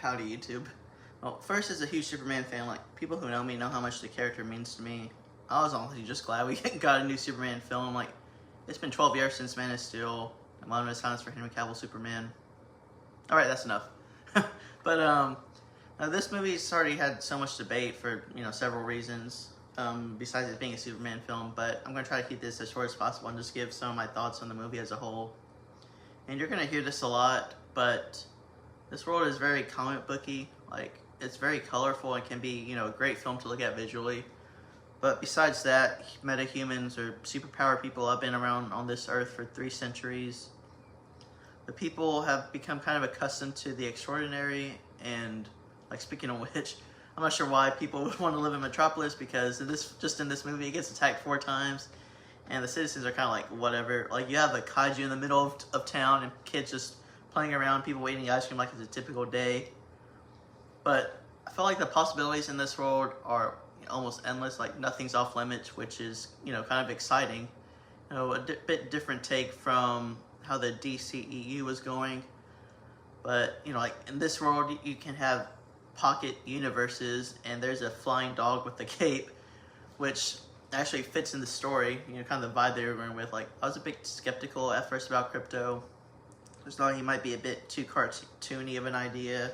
Howdy YouTube. Well, first, as a huge Superman fan, like, people who know me know how much the character means to me. I was honestly just glad we got a new Superman film. Like, it's been 12 years since Man of Steel. 11 minutes silence for Henry Cavill Superman. Alright, that's enough. But, this movie's already had so much debate for, several reasons, besides it being a Superman film, but I'm going to try to keep this as short as possible and just give some of my thoughts on the movie as a whole. And you're going to hear this a lot, but this world is very comic booky. Like, it's very colorful and can be, a great film to look at visually. But besides that, metahumans or superpowered people have been around on this earth for 3 centuries. The people have become kind of accustomed to the extraordinary, and, like, speaking of which, I'm not sure why people would want to live in Metropolis, because in this movie it gets attacked 4 times, and the citizens are kind of like, whatever. Like, you have a kaiju in the middle of town, and kids just playing around, people eating ice cream like it's a typical day. But I feel like the possibilities in this world are almost endless. Like, nothing's off limits, which is, kind of exciting. A bit different take from how the DCEU was going. But, like, in this world, you can have pocket universes, and there's a flying dog with a cape, which actually fits in the story, kind of the vibe they were going with. Like, I was a bit skeptical at first about Crypto. I just thought he might be a bit too cartoony of an idea,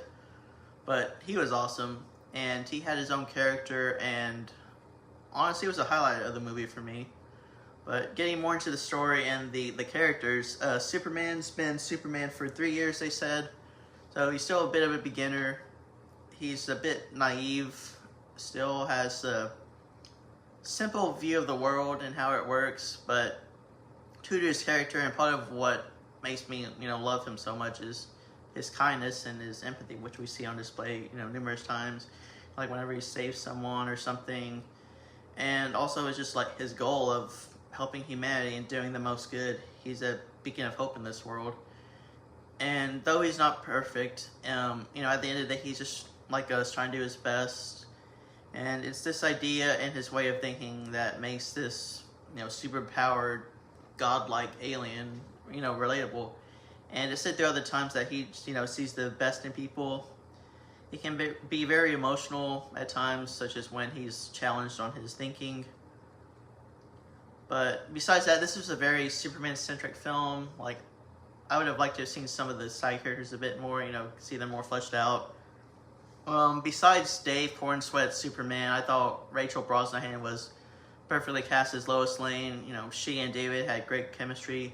but he was awesome, and he had his own character, and honestly, it was a highlight of the movie for me. But getting more into the story and the characters, Superman's been Superman for 3 years, they said, so he's still a bit of a beginner. He's a bit naive, still has a simple view of the world and how it works, but true to his character, and part of what makes me, love him so much is his kindness and his empathy, which we see on display, numerous times, like whenever he saves someone or something. And also it's just like his goal of helping humanity and doing the most good. He's a beacon of hope in this world. And though he's not perfect, at the end of the day, he's just like us, trying to do his best. And it's this idea and his way of thinking that makes this, super-powered, godlike alien, relatable. And to sit through other times that he, sees the best in people. He can be very emotional at times, such as when he's challenged on his thinking. But besides that, this was a very Superman-centric film. Like, I would have liked to have seen some of the side characters a bit more, see them more fleshed out. Besides Dave Corenswet's Superman, I thought Rachel Brosnahan was perfectly cast as Lois Lane. She and David had great chemistry.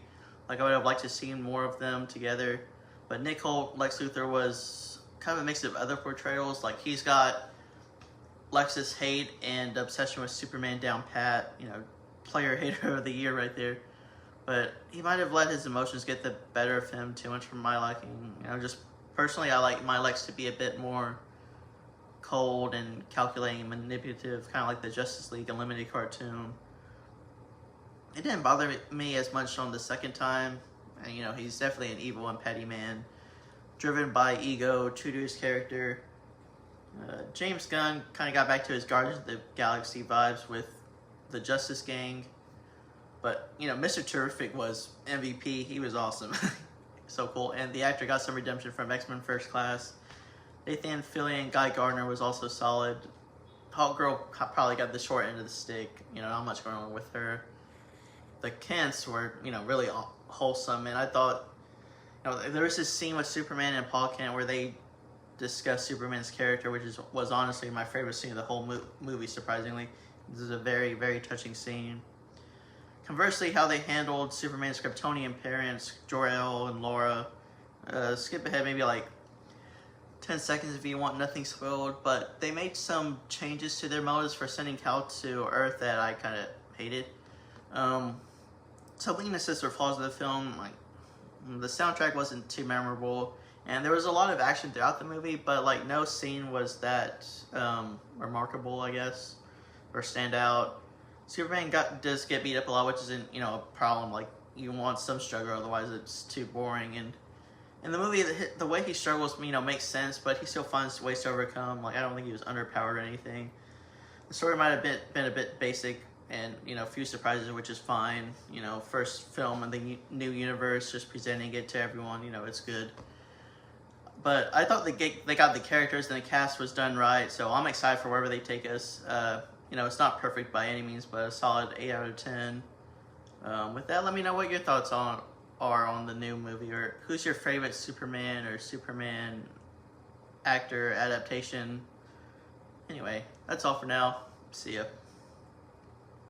Like, I would have liked to see more of them together. But Nick Hoult, Lex Luthor, was kind of a mix of other portrayals. Like, he's got Lex's hate and obsession with Superman down pat. Player hater of the year right there. But he might have let his emotions get the better of him too much for my liking. Just personally, I like my Lex to be a bit more cold and calculating, manipulative, kind of like the Justice League Unlimited cartoon. It didn't bother me as much on the second time. And, he's definitely an evil and petty man, driven by ego, true to his character. James Gunn kind of got back to his Guardians of the Galaxy vibes with the Justice Gang. But, Mr. Terrific was MVP. He was awesome. So cool. And the actor got some redemption from X-Men First Class. Nathan Fillion, Guy Gardner was also solid. Hot Girl probably got the short end of the stick. Not much going on with her. The Kents were, really wholesome. And I thought, there was this scene with Superman and Paul Kent where they discussed Superman's character, which was honestly my favorite scene of the whole movie, surprisingly. This is a very, very touching scene. Conversely, how they handled Superman's Kryptonian parents, Jor-El and Laura. Skip ahead maybe like 10 seconds if you want, nothing spoiled. But they made some changes to their motives for sending Cal to Earth that I kind of hated. Some weaknesses or flaws of the film, like the soundtrack wasn't too memorable. And there was a lot of action throughout the movie, but like no scene was that remarkable, I guess, or stand out. Superman does get beat up a lot, which isn't, a problem. Like, you want some struggle, otherwise it's too boring. And in the movie, the way he struggles, makes sense, but he still finds ways to overcome. Like, I don't think he was underpowered or anything. The story might have been a bit basic, and, a few surprises, which is fine. First film in the new universe, just presenting it to everyone, it's good. But I thought they got the characters and the cast was done right, so I'm excited for wherever they take us. You know, it's not perfect by any means, but a solid 8 out of 10. With that, let me know what your thoughts are on the new movie, or who's your favorite Superman or Superman actor adaptation. Anyway, that's all for now. See ya.